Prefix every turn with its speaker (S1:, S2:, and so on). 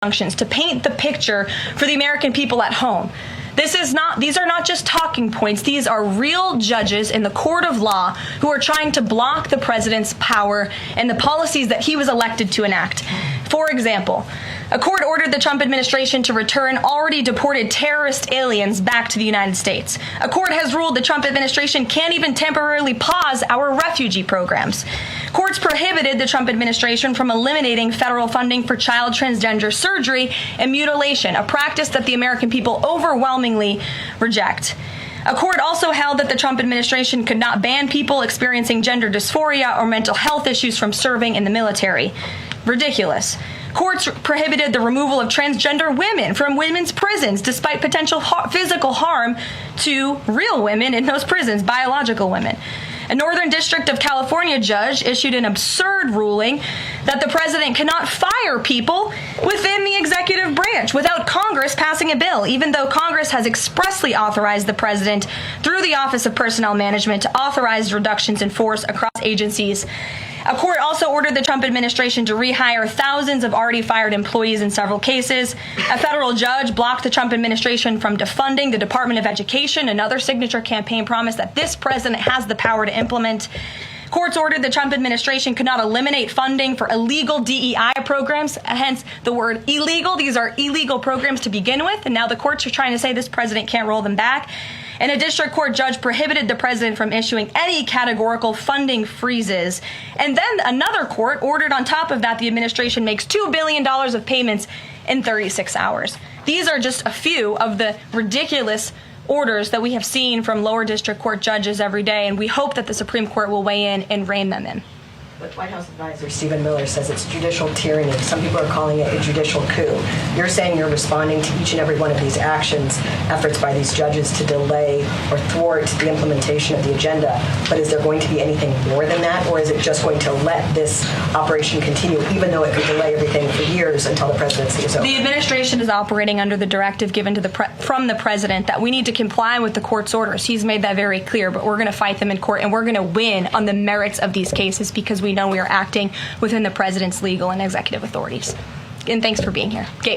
S1: functions to paint the picture for the American people at home. These are not just talking points. These are real judges in the court of law who are trying to block the president's power and the policies that he was elected to enact. For example, a court ordered the Trump administration to return already deported terrorist aliens back to the United States. A court has ruled the Trump administration can't even temporarily pause our refugee programs. Courts prohibited the Trump administration from eliminating federal funding for child transgender surgery and mutilation, a practice that the American people overwhelmingly reject. A court also held that the Trump administration could not ban people experiencing gender dysphoria or mental health issues from serving in the military. Ridiculous. Courts prohibited the removal of transgender women from women's prisons despite potential physical harm to real women in those prisons, biological women. A Northern District of California judge issued an absurd ruling that the president cannot fire people within the executive branch without Congress passing a bill, even though Congress has expressly authorized the president through the Office of Personnel Management to authorize reductions in force across agencies. A court also ordered the Trump administration to rehire thousands of already fired employees in several cases. A federal judge blocked the Trump administration from defunding the Department of Education, another signature campaign promise that this president has the power to implement. Courts ordered the Trump administration could not eliminate funding for illegal DEI programs, hence the word illegal. These are illegal programs to begin with, and now the courts are trying to say this president can't roll them back. And a district court judge prohibited the president from issuing any categorical funding freezes. And then another court ordered on top of that the administration makes $2 billion of payments in 36 hours. These are just a few of the ridiculous orders that we have seen from lower district court judges every day, and we hope that the Supreme Court will weigh in and rein them in.
S2: But White House advisor Stephen Miller says it's judicial tyranny. Some people are calling it a judicial coup. You're saying you're responding to each and every one of these actions, efforts by these judges to delay or thwart the implementation of the agenda. But is there going to be anything more than that, or is it just going to let this operation continue, even though it could delay everything for years until the presidency is over?
S1: The administration is operating under the directive given to from the president that we need to comply with the court's orders. He's made that very clear, but we're going to fight them in court, and we're going to win on the merits of these cases because we know we are acting within the president's legal and executive authorities. And thanks for being here. Gabe.